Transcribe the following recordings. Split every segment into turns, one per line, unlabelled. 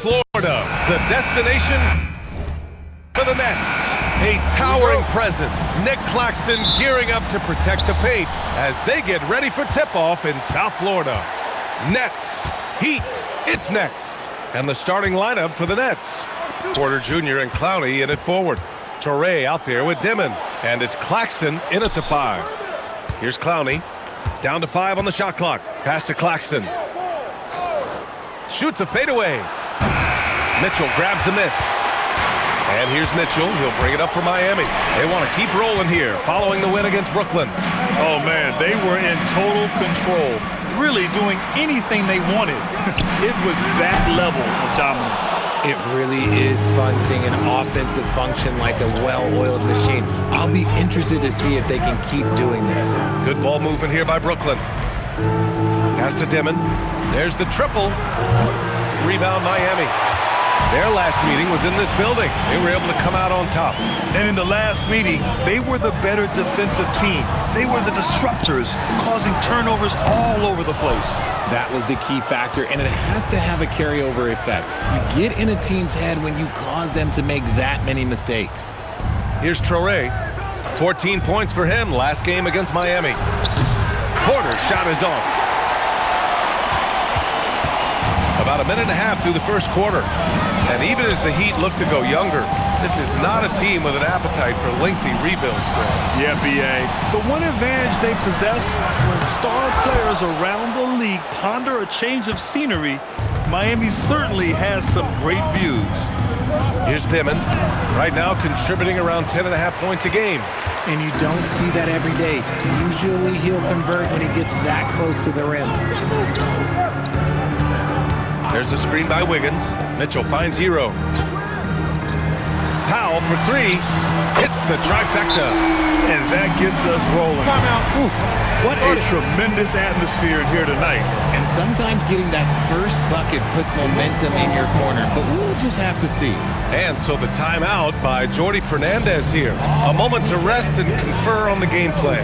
Florida, the destination for the Nets. A towering presence. Nick Claxton gearing up to protect the paint as they get ready for tip-off in South Florida. Nets, Heat, it's next. And the starting lineup for the Nets. Porter Jr. and Clowney in at forward. Toure out there with Dimon. And it's Claxton in at the 5. Here's Clowney. Down to 5 on the shot clock. Pass to Claxton. Shoots a fadeaway. Mitchell grabs a miss. And here's Mitchell. He'll bring it up for Miami. They want to keep rolling here following the win against Brooklyn.
Oh, man, they were in total control, really doing anything they wanted. It was that level of dominance.
It really is fun seeing an offensive function like a well-oiled machine. I'll be interested to see if they can keep doing this.
Good ball movement here by Brooklyn. Pass to Dimon. There's the triple. Rebound Miami. Their last meeting was in this building. They were able to come out on top.
And in the last meeting, they were the better defensive team. They were the disruptors, causing turnovers all over the place.
That was the key factor, and it has to have a carryover effect. You get in a team's head when you cause them to make that many mistakes.
Here's Toure. 14 points for him last game against Miami. Porter's shot is off. About a minute and a half through the first quarter. And even as the Heat look to go younger, this is not a team with an appetite for lengthy rebuilds, Greg.
Yeah, B.A. But one advantage they possess, when star players around the league ponder a change of scenery, Miami certainly has some great views.
Here's Dimon. Right now contributing around 10.5 points a game.
And you don't see that every day. Usually he'll convert when he gets that close to the rim.
There's a screen by Wiggins. Mitchell finds Hero. Powell for 3. Hits the trifecta.
And that gets us rolling.
Timeout.
What a tremendous atmosphere here tonight.
And sometimes getting that first bucket puts momentum in your corner, but we'll just have to see.
And so the timeout by Jordi Fernandez here. A moment to rest and confer on the game plan.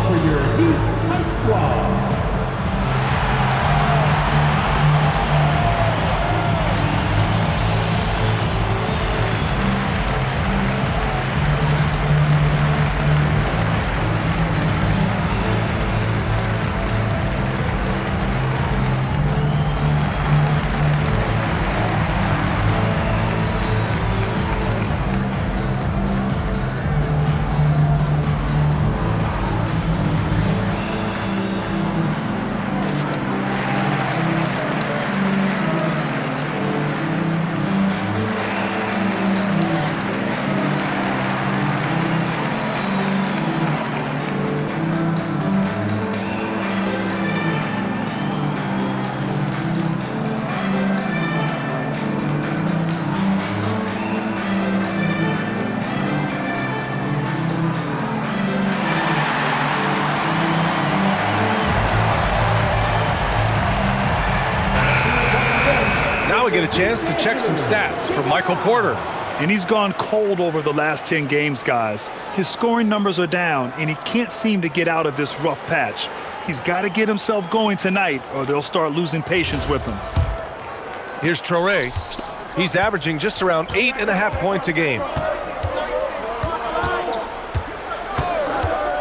For your Heat squad.
Now we get a chance to check some stats from Michael Porter.
And he's gone cold over the last 10 games, guys. His scoring numbers are down, and he can't seem to get out of this rough patch. He's got to get himself going tonight, or they'll start losing patience with him.
Here's Toure. He's averaging just around 8.5 points a game.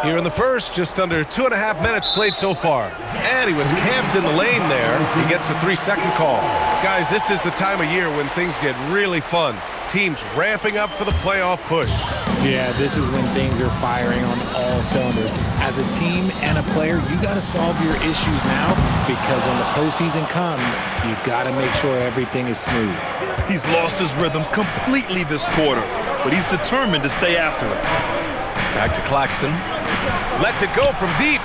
Here in the first, just under 2.5 minutes played so far. And he was camped in the lane there. He gets a 3-second call. Guys, this is the time of year when things get really fun. Teams ramping up for the playoff push.
Yeah, this is when things are firing on all cylinders. As a team and a player, you got to solve your issues now, because when the postseason comes, you got to make sure everything is smooth.
He's lost his rhythm completely this quarter, but he's determined to stay after it.
Back to Claxton. Lets it go from deep.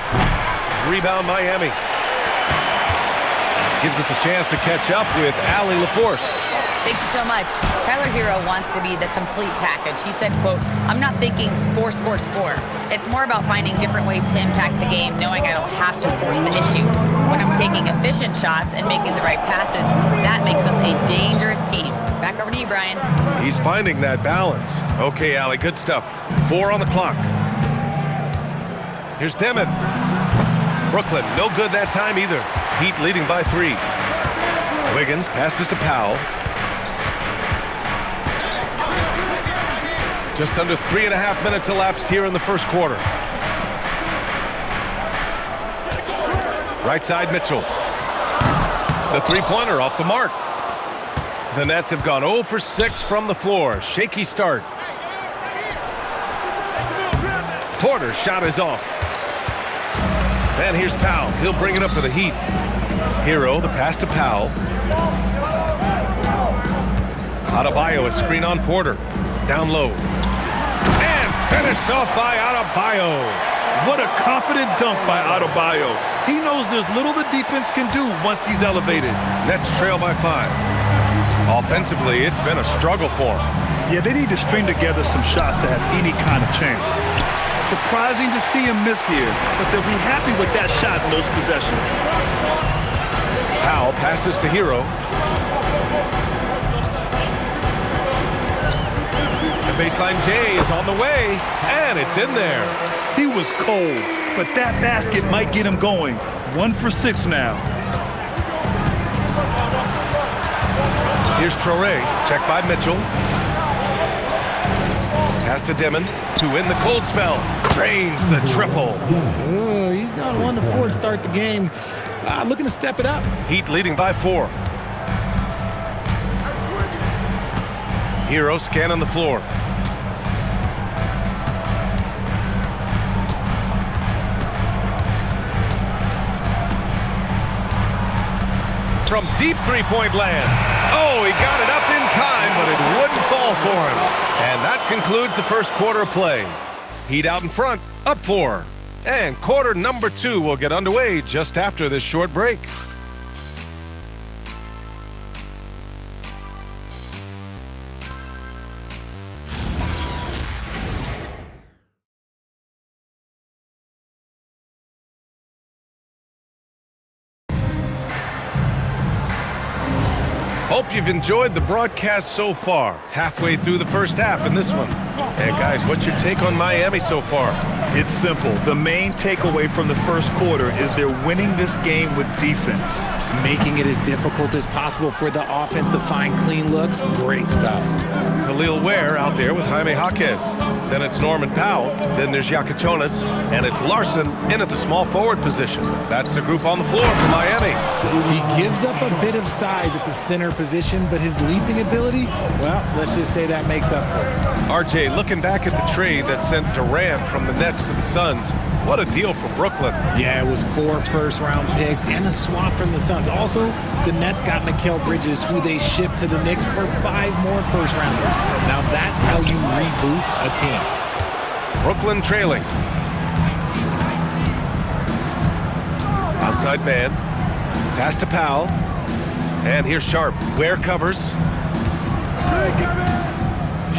Rebound Miami. Gives us a chance to catch up with Allie LaForce.
Thank you so much. Tyler Hero wants to be the complete package. He said, quote, "I'm not thinking score, score, score. It's more about finding different ways to impact the game, knowing I don't have to force the issue. When I'm taking efficient shots and making the right passes, that makes us a dangerous team." Back over to you, Brian.
He's finding that balance. Okay, Allie, good stuff. 4 on the clock. Here's Dimon. Brooklyn, no good that time either. Heat leading by 3. Wiggins passes to Powell. Just under 3.5 minutes elapsed here in the first quarter. Right side, Mitchell. The three-pointer off the mark. The Nets have gone 0 for 6 from the floor. Shaky start. Porter's shot is off. And here's Powell. He'll bring it up for the Heat. Hero, the pass to Powell. Adebayo, a screen on Porter. Down low. And finished off by Adebayo.
What a confident dunk by Adebayo. He knows there's little the defense can do once he's elevated.
Nets trail by 5. Offensively, it's been a struggle for them.
Yeah, they need to string together some shots to have any kind of chance. Surprising to see him miss here, but they'll be happy with that shot in those possessions.
Powell passes to Hero. The baseline J is on the way, and it's in there.
He was cold, but that basket might get him going. 1 for 6 now.
Here's Traoré, checked by Mitchell. Pass to Dimon to win the cold spell. Drains the triple.
Oh, he's gone 1 to 4 to start the game. Looking to step it up.
Heat leading by 4. Hero scanning the floor. From deep three-point land. Oh, he got it up in time, but it wouldn't fall for him. And that concludes the first quarter of play. Heat out in front, up 4. And quarter number 2 will get underway just after this short break. Hope you've enjoyed the broadcast so far. Halfway through the first half in this one. Hey guys, what's your take on Miami so far?
It's simple. The main takeaway from the first quarter is they're winning this game with defense.
Making it as difficult as possible for the offense to find clean looks. Great stuff.
Khalil Ware out there with Jaime Jaquez. Then it's Norman Powell. Then there's Yakachonis. And it's Larson in at the small forward position. That's the group on the floor for Miami.
He gives up a bit of size at the center position, but his leaping ability, well, let's just say that makes up for it.
RJ, looking back at the trade that sent Durant from the Nets to the Suns, what a deal for Brooklyn.
Yeah, it was 4 first-round picks and a swap from the Suns. Also, the Nets got Mikal Bridges, who they shipped to the Knicks for 5 more first-rounders. Now that's how you reboot a team.
Brooklyn trailing. Outside man. Pass to Powell. And here's Sharp. Ware covers.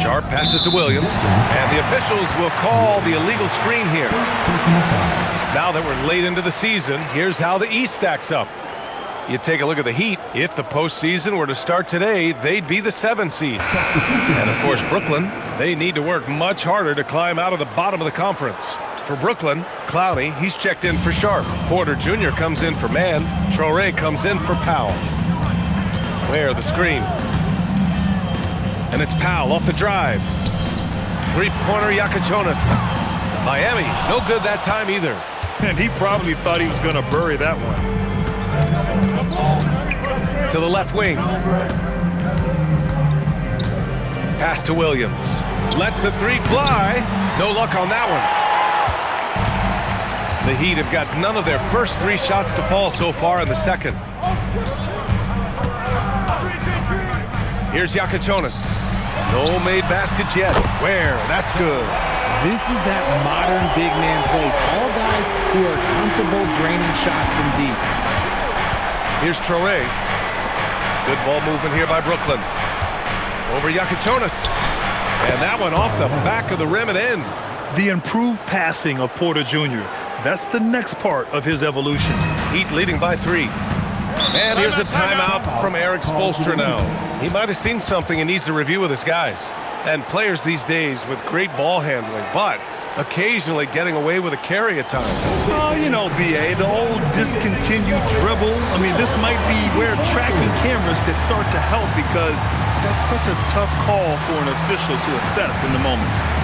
Sharp passes to Williams. And the officials will call the illegal screen here. Now that we're late into the season, here's how the East stacks up. You take a look at the Heat. If the postseason were to start today, they'd be the 7th seed. And, of course, Brooklyn, they need to work much harder to climb out of the bottom of the conference. For Brooklyn, Clowney, he's checked in for Sharp. Porter Jr. comes in for Mann. Traoré comes in for Powell. Ware the screen. And it's Powell off the drive. Three-pointer Yakachonis. Miami, no good that time either.
And he probably thought he was going to bury that one.
To the left wing. Pass to Williams. Lets the 3 fly. No luck on that one. The Heat have got none of their first 3 shots to fall so far in the second. Here's Yakachonis. No made baskets yet. Where? That's good.
This is that modern big man play. Tall guys who are comfortable draining shots from deep.
Here's Traoré. Good ball movement here by Brooklyn. Over Yakachonis. And that one off the back of the rim and in.
The improved passing of Porter Jr. That's the next part of his evolution.
Heat leading by 3. And here's a timeout from Eric Spoelstra now. He might have seen something and needs to review with his guys. And players these days with great ball handling, but occasionally getting away with a carry at times.
Oh, you know, B.A., the old discontinued dribble. I mean, this might be where tracking cameras could start to help because That's such a tough call for an official to assess in the moment.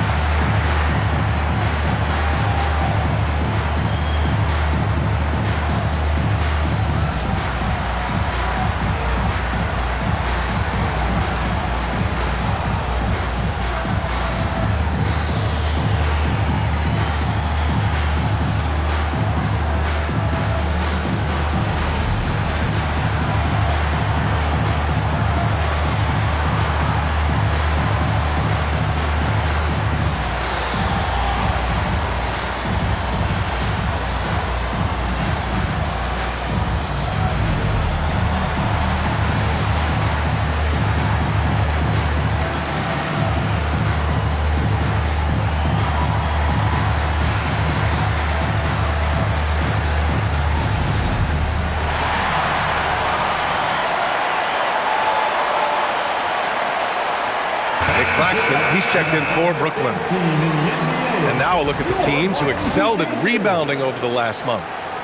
Claxton, he's checked in for Brooklyn. And now a look at the teams who excelled at rebounding over the last month.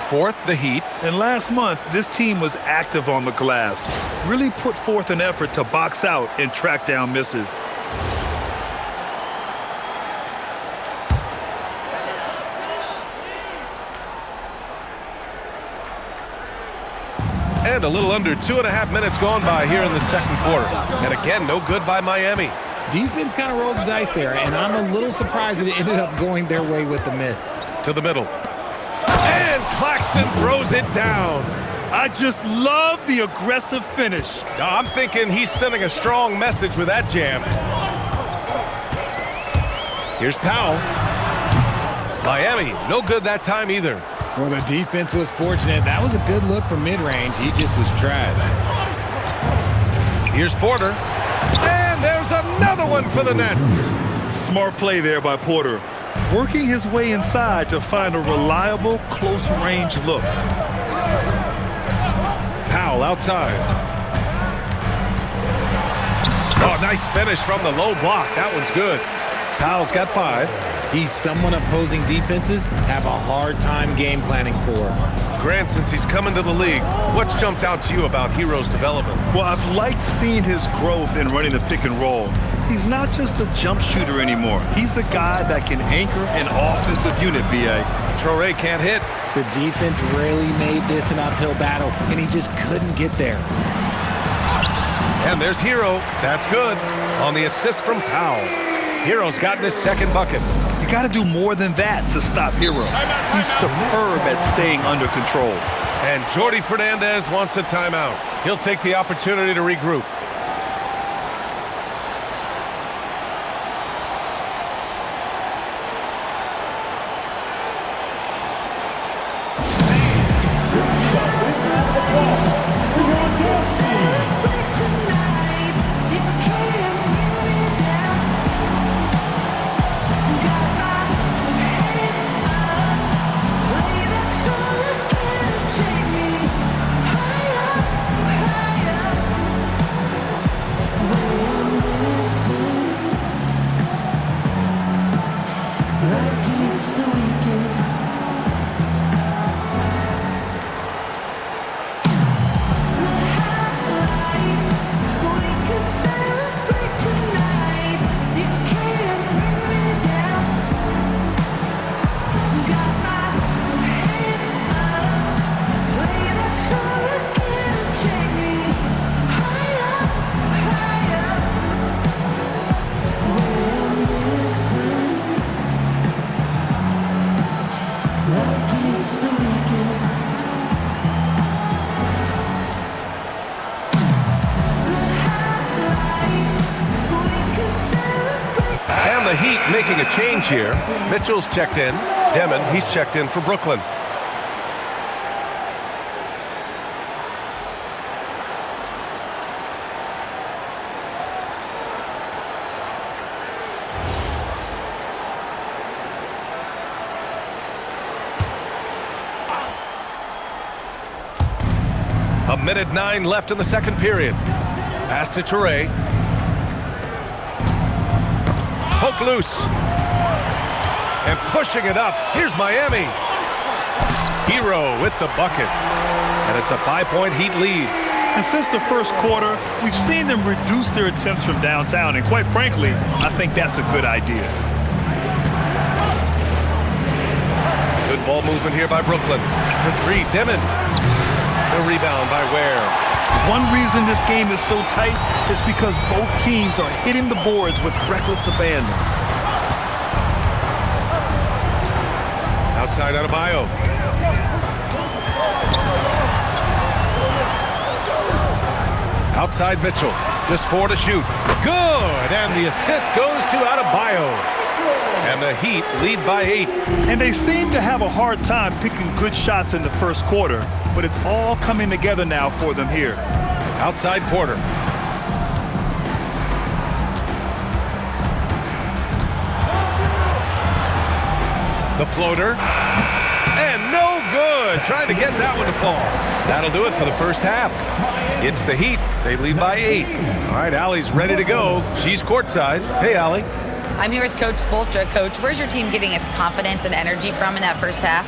Fourth, the Heat.
And last month, this team was active on the glass, really put forth an effort to box out and track down misses.
And a little under 2.5 minutes gone by here in the second quarter. And again, no good by Miami.
Defense kind of rolled the dice there, and I'm a little surprised that it ended up going their way with the miss.
To the middle. And Claxton throws it down.
I just love the aggressive finish.
I'm thinking he's sending a strong message with that jam. Here's Powell. Miami, no good that time either.
Well, the defense was fortunate. That was a good look from mid-range. He just was trash.
Here's Porter. And there's another one for the Nets.
Smart play there by Porter, working his way inside to find a reliable, close-range look.
Powell outside. Oh, nice finish from the low block. That one's good. Powell's got 5.
He's someone opposing defenses have a hard time game planning for.
Grant, since he's come into the league, what's jumped out to you about Hero's development?
Well, I've liked seeing his growth in running the pick and roll. He's not just a jump shooter anymore. He's a guy that can anchor an offensive unit, B.A.
Traoré can't hit.
The defense really made this an uphill battle, and he just couldn't get there.
And there's Hero. That's good. On the assist from Powell. Hero's gotten his second bucket.
You got to do more than that to stop Hero. He's superb at staying under control.
And Jordi Fernandez wants a timeout. He'll take the opportunity to regroup. The Heat making a change here. Mitchell's checked in. Demon, he's checked in for Brooklyn. A minute 9 left in the second period. Pass to Traoré. Poke loose. And pushing it up. Here's Miami. Hero with the bucket. And it's a 5-point Heat lead.
And since the first quarter, we've seen them reduce their attempts from downtown, and quite frankly, I think that's a good idea.
Good ball movement here by Brooklyn. For three, Dimon. The rebound by Ware.
One reason this game is so tight is because both teams are hitting the boards with reckless abandon.
Outside Adebayo. Outside Mitchell. Just 4 to shoot. Good! And the assist goes to Adebayo. And the Heat lead by 8.
And they seem to have a hard time picking good shots in the first quarter, but it's all coming together now for them here.
Outside Porter. The floater. And no good. Trying to get that one to fall. That'll do it for the first half. It's the Heat. They lead by 8. All right, Allie's ready to go. She's courtside. Hey, Allie.
I'm here with Coach Spoelstra. Coach, where's your team getting its confidence and energy from in that first half?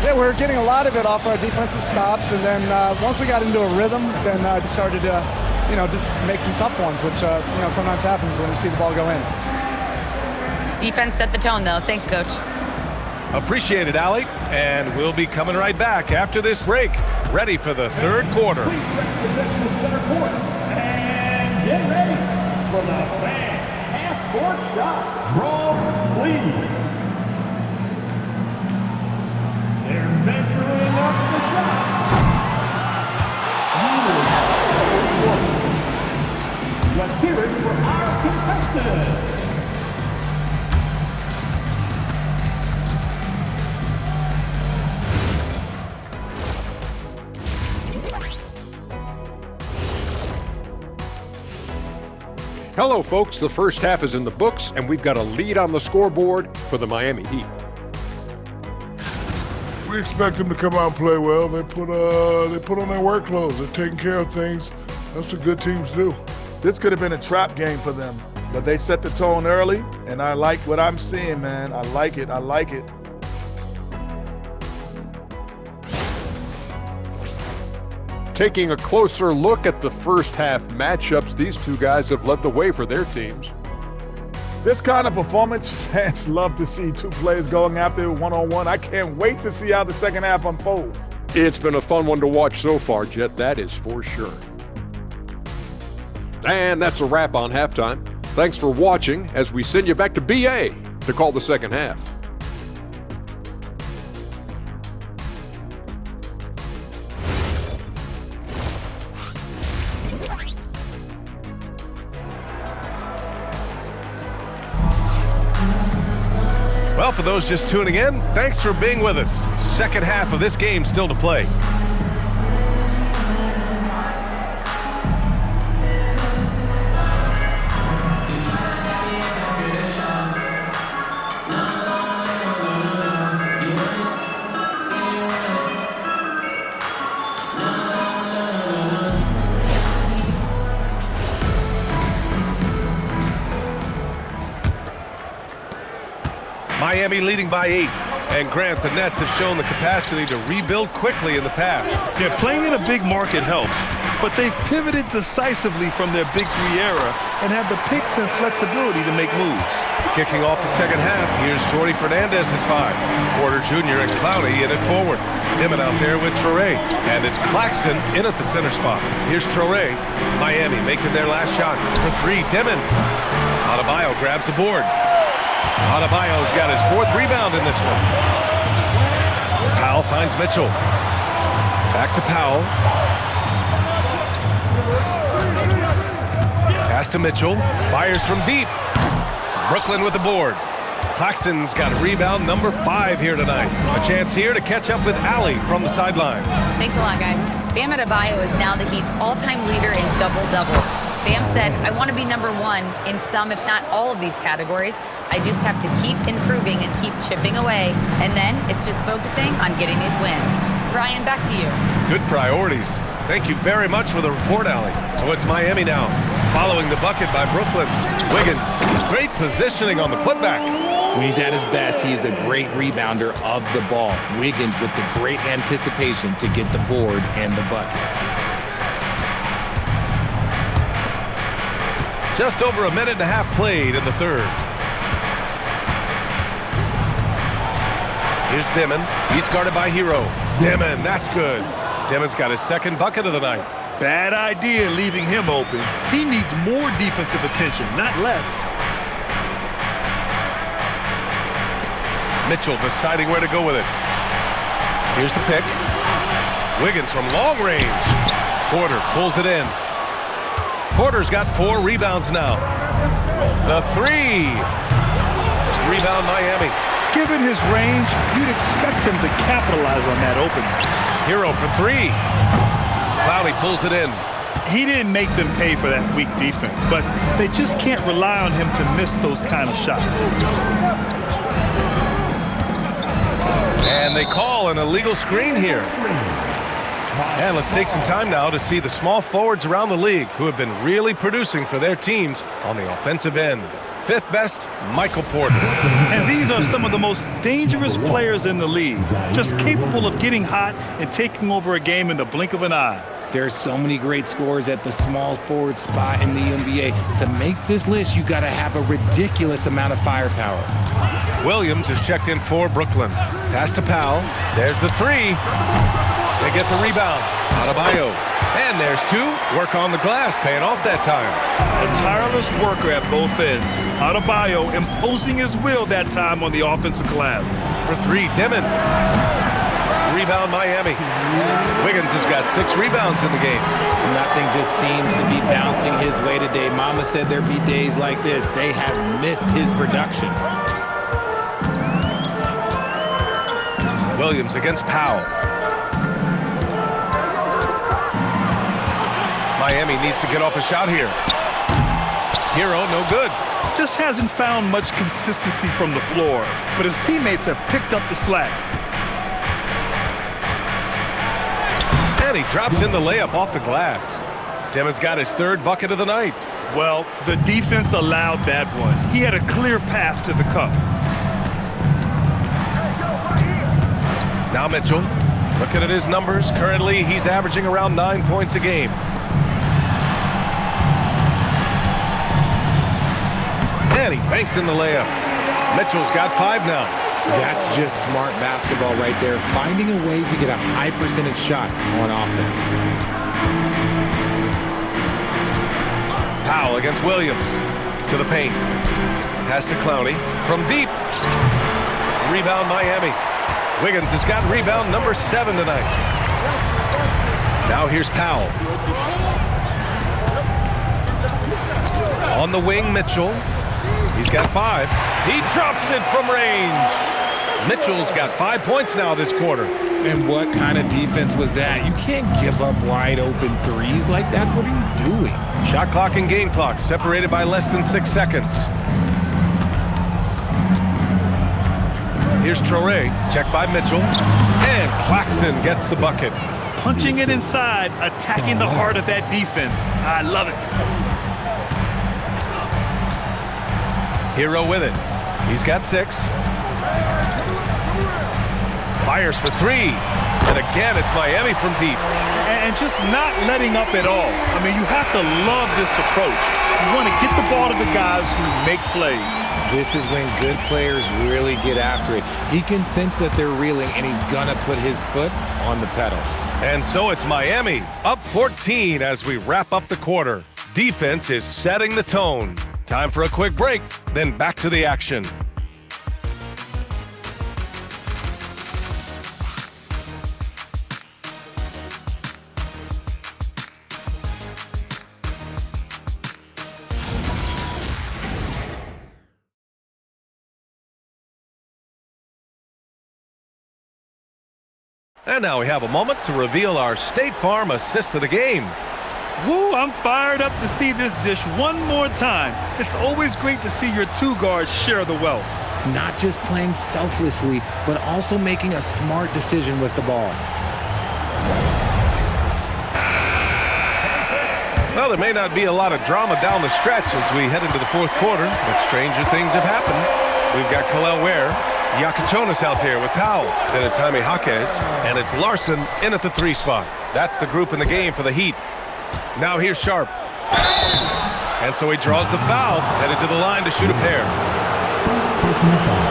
Yeah, we're getting a lot of it off our defensive stops, and then once we got into a rhythm, then just started to, just make some tough ones, which sometimes happens when you see the ball go in.
Defense set the tone, though. Thanks, Coach.
Appreciate it, Allie. And we'll be coming right back after this break. Ready for the third quarter.
Please represent the center court. And get ready for the fan half-court shot. Draws, please. They're measuring up the shot. Let's hear it for our contestants.
Hello, folks. The first half is in the books, and we've got a lead on the scoreboard for the Miami Heat.
We expect them to come out and play well. They put on their work clothes. They're taking care of things. That's what good teams do.
This could have been a trap game for them, but they set the tone early, and I like what I'm seeing, man. I like it.
Taking a closer look at the first half matchups, these two guys have led the way for their teams.
This kind of performance, fans love to see two players going after it one-on-one. I can't wait to see how the second half unfolds.
It's been a fun one to watch so far, Jet, that is for sure. And that's a wrap on halftime. Thanks for watching as we send you back to BA to call the second half.
Well, for those just tuning in, thanks for being with us. Second half of this game still to play. Miami leading by 8. And Grant, the Nets have shown the capacity to rebuild quickly in the past.
Yeah, playing in a big market helps, but they've pivoted decisively from their Big Three era and have the picks and flexibility to make moves.
Kicking off the second half, here's Jordy Fernandez's 5. Porter Jr. and Clowney in it forward. Dimon out there with Traore. And it's Claxton in at the center spot. Here's Traore. Miami making their last shot for 3. Dimon. Adebayo grabs the board. Adebayo's got his 4th rebound in this one. Powell finds Mitchell. Back to Powell. Pass to Mitchell. Fires from deep. Brooklyn with the board. Claxton's got rebound number 5 here tonight. A chance here to catch up with Allie from the sideline.
Thanks a lot, guys. Bam Adebayo is now the Heat's all-time leader in double-doubles. Bam said, I want to be number 1 in some, if not all of these categories. I just have to keep improving and keep chipping away. And then it's just focusing on getting these wins. Brian, back to you.
Good priorities. Thank you very much for the report, Allie. So it's Miami now, following the bucket by Brooklyn. Wiggins, great positioning on the putback.
When he's at his best, he is a great rebounder of the ball. Wiggins with the great anticipation to get the board and the bucket.
Just over a minute and a half played in the third. Here's Dimon. He's guarded by Hero. Dimon, that's good. Dimon's got his second bucket of the night.
Bad idea leaving him open. He needs more defensive attention, not less.
Mitchell deciding where to go with it. Here's the pick. Wiggins from long range. Porter pulls it in. Porter's got 4 rebounds now. The 3. Rebound Miami.
Given his range, you'd expect him to capitalize on that opening.
Hero for 3. Clowney pulls it in.
He didn't make them pay for that weak defense, but they just can't rely on him to miss those kind of shots.
And they call an illegal screen here. And let's take some time now to see the small forwards around the league who have been really producing for their teams on the offensive end. 5th best, Michael Porter.
And these are some of the most dangerous players in the league, just capable of getting hot and taking over a game in the blink of an eye.
There are so many great scorers at the small forward spot in the NBA. To make this list, you got to have a ridiculous amount of firepower.
Williams is checked in for Brooklyn. Pass to Powell. There's the 3. They get the rebound. Adebayo. And there's 2. Work on the glass, paying off that time.
A tireless worker at both ends. Adebayo imposing his will that time on the offensive glass.
For 3, Dimon. Rebound Miami. Wiggins has got 6 rebounds in the game.
Nothing just seems to be bouncing his way today. Mama said there'd be days like this. They have missed his production.
Williams against Powell. Miami needs to get off a shot here. Hero, no good.
Just hasn't found much consistency from the floor, but his teammates have picked up the slack.
And he drops in the layup off the glass. Dimon's got his 3rd bucket of the night.
Well, the defense allowed that one. He had a clear path to the cup.
Now Mitchell, looking at his numbers, currently he's averaging around 9 points a game. And he banks in the layup. Mitchell's got 5 now.
That's just smart basketball right there, finding a way to get a high percentage shot on offense.
Powell against Williams. To the paint. Pass to Clowney. From deep. Rebound Miami. Wiggins has got rebound number 7 tonight. Now here's Powell. On the wing, Mitchell. He's got 5. He drops it from range. Mitchell's got 5 points now this quarter.
And what kind of defense was that? You can't give up wide open threes like that. What are you doing?
Shot clock and game clock separated by less than 6 seconds. Here's Traoré, checked by Mitchell. And Claxton gets the bucket.
Punching it inside, attacking the heart of that defense. I love it.
Hero with it. He's got 6. Fires for 3. And again, it's Miami from deep.
And just not letting up at all. I mean, you have to love this approach. You want to get the ball to the guys who make plays.
This is when good players really get after it. He can sense that they're reeling, and he's going to put his foot on the pedal.
And so it's Miami, up 14 as we wrap up the quarter. Defense is setting the tone. Time for a quick break, then back to the action. And now we have a moment to reveal our State Farm assist of the game.
Woo, I'm fired up to see this dish one more time. It's always great to see your 2 guards share the wealth.
Not just playing selflessly, but also making a smart decision with the ball.
Well, there may not be a lot of drama down the stretch as we head into the 4th quarter, but stranger things have happened. We've got Kalel Ware, Yakachonis out there with Powell. Then it's Jaime Jaquez, and it's Larson in at the 3 spot. That's the group in the game for the Heat. Now here's Sharp. And so he draws the foul, headed to the line to shoot a pair.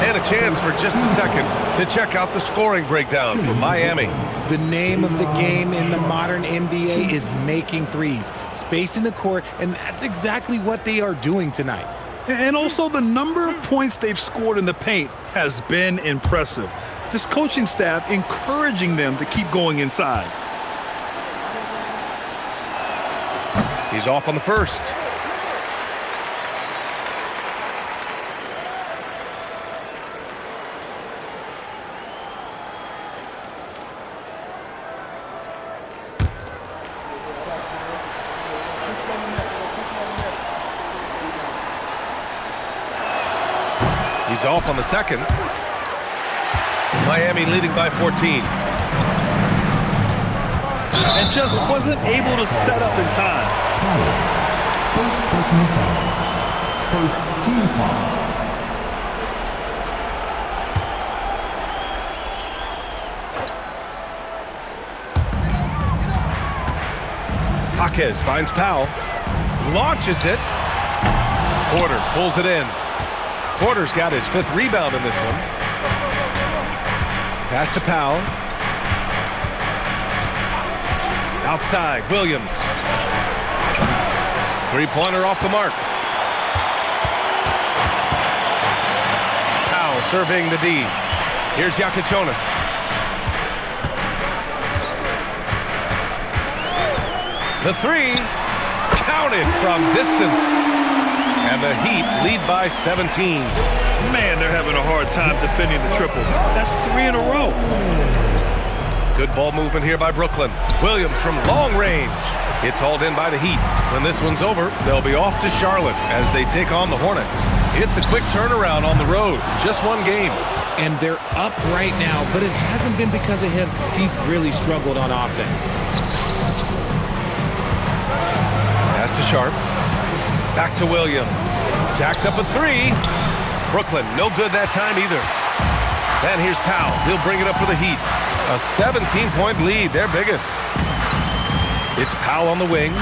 And a chance for just a second to check out the scoring breakdown from Miami.
The name of the game in the modern NBA is making threes, spacing the court, and that's exactly what they are doing tonight.
And also the number of points they've scored in the paint has been impressive. This coaching staff encouraging them to keep going inside.
He's off on the first. He's off on the second. Miami leading by 14.
And just wasn't able to set up in time.
First personal foul. First team foul.
Jaquez finds Powell. Launches it. Porter pulls it in. Porter's got his 5th rebound in this one. Pass to Powell. Outside, Williams. 3-pointer off the mark. Powell surveying the D. Here's Yakachonis. The 3, counted from distance. And the Heat lead by 17.
Man, they're having a hard time defending the triple. That's 3 in a row.
Good ball movement here by Brooklyn. Williams from long range. It's hauled in by the Heat. When this one's over, they'll be off to Charlotte as they take on the Hornets. It's a quick turnaround on the road. Just one game.
And they're up right now, but it hasn't been because of him. He's really struggled on offense.
Pass to Sharp. Back to Williams. Jacks up a 3. Brooklyn, no good that time either. And here's Powell. He'll bring it up for the Heat. A 17-point lead, their biggest. It's Powell on the wing.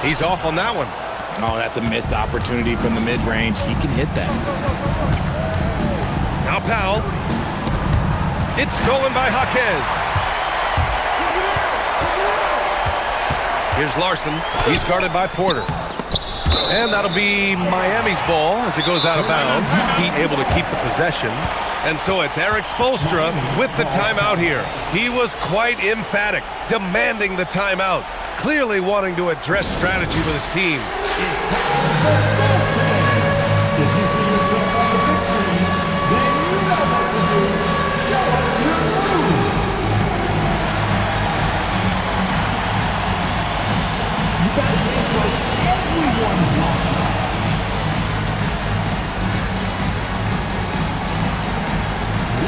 He's off on that one.
Oh, that's a missed opportunity from the mid-range. He can hit that.
Now Powell. It's stolen by Jaquez. Here's Larson. He's guarded by Porter. And that'll be Miami's ball as it goes out of bounds. Heat able to keep the possession. And so it's Eric Spoelstra with the timeout here. He was quite emphatic, demanding the timeout, clearly wanting to address strategy with his team.
If you see yourself on the big screen, then you know what to do. Show us your move. You got to dance like everyone's watching.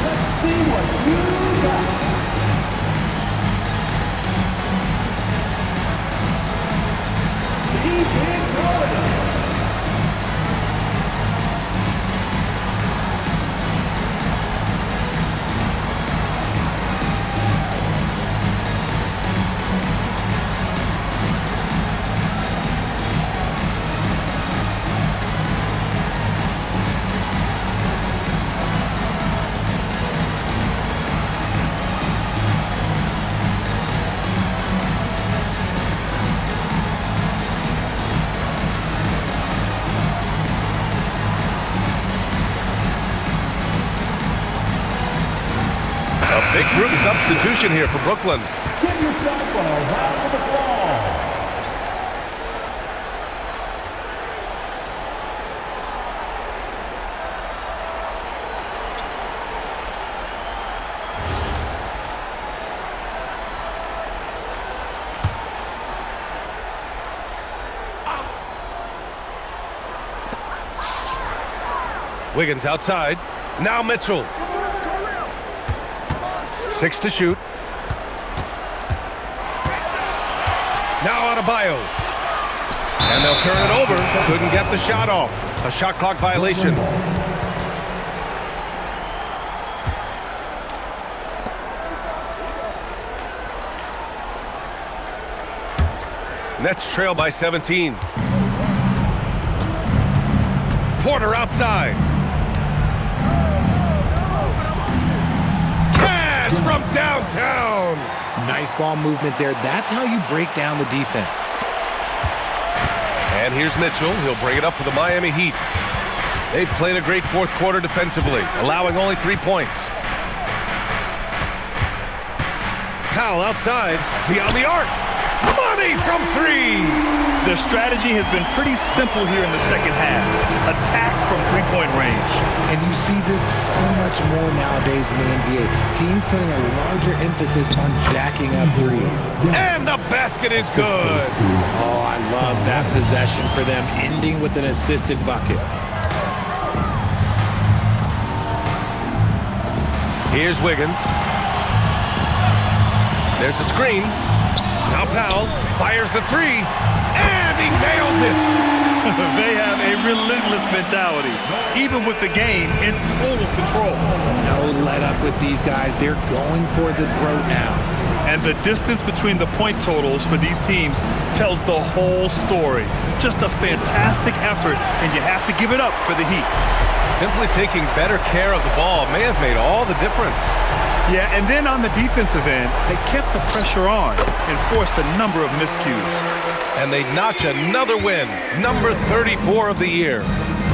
Let's see what you got. Keep it going.
Big group substitution here for Brooklyn.
Give yourself a round of applause.
Wiggins outside. Now Mitchell. 6 to shoot. Now Adebayo. And they'll turn it over. Couldn't get the shot off. A shot clock violation. Nets trail by 17. Porter outside. Cash from downtown.
Nice ball movement there. That's how you break down the defense.
And here's Mitchell. He'll bring it up for the Miami Heat. They've played a great fourth quarter defensively, allowing only 3 points. Powell outside, beyond the arc. Money from 3!
Their strategy has been pretty simple here in the second half. Attack from three-point range.
And you see this so much more nowadays in the NBA. Teams putting a larger emphasis on jacking up threes.
And the basket is good.
Oh, I love that possession for them, ending with an assisted bucket.
Here's Wiggins. There's a screen. Now Powell fires the 3, and he nails it.
They have a relentless mentality, even with the game in total control.
No let up with these guys. They're going for the throat now.
And the distance between the point totals for these teams tells the whole story. Just a fantastic effort, and you have to give it up for the Heat.
Simply taking better care of the ball may have made all the difference.
Yeah, and then on the defensive end, they kept the pressure on and forced a number of miscues.
And they notch another win, number 34 of the year.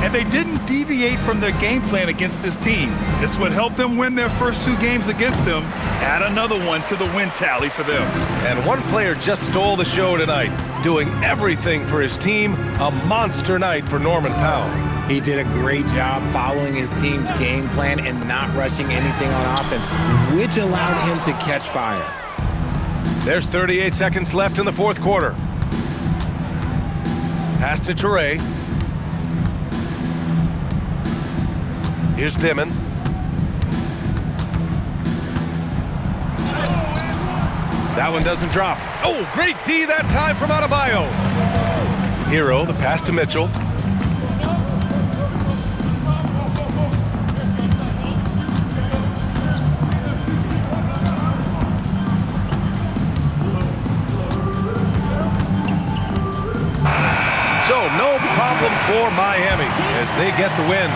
And they didn't deviate from their game plan against this team. It's what helped them win their first 2 games against them. Add another one to the win tally for them.
And one player just stole the show tonight, doing everything for his team. A monster night for Norman Powell.
He did a great job following his team's game plan and not rushing anything on offense, which allowed him to catch fire.
There's 38 seconds left in the fourth quarter. Pass to Toure. Here's Dimon. That one doesn't drop. Oh, great D that time from Adebayo. Hero, the pass to Mitchell. No problem for Miami as they get the win,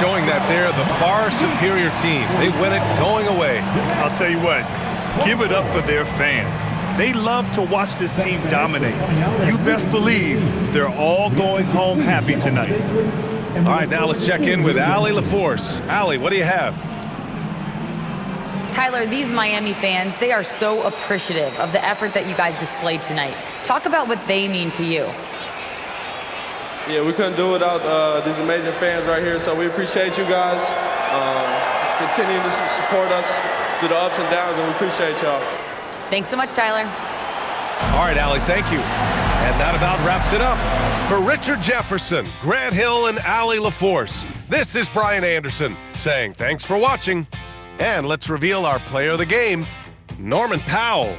showing that they're the far superior team. They win it going away.
I'll tell you what, give it up for their fans. They love to watch this team dominate. You best believe they're all going home happy tonight.
All right, now let's check in with Allie LaForce. Allie, what do you have?
Tyler, these Miami fans, they are so appreciative of the effort that you guys displayed tonight. Talk about what they mean to you.
Yeah, we couldn't do it without these amazing fans right here, so we appreciate you guys. Continue to support us through the ups and downs, and we appreciate y'all.
Thanks so much, Tyler.
All right, Allie, thank you. And that about wraps it up. For Richard Jefferson, Grant Hill, and Allie LaForce, this is Brian Anderson saying thanks for watching. And let's reveal our player of the game, Norman Powell.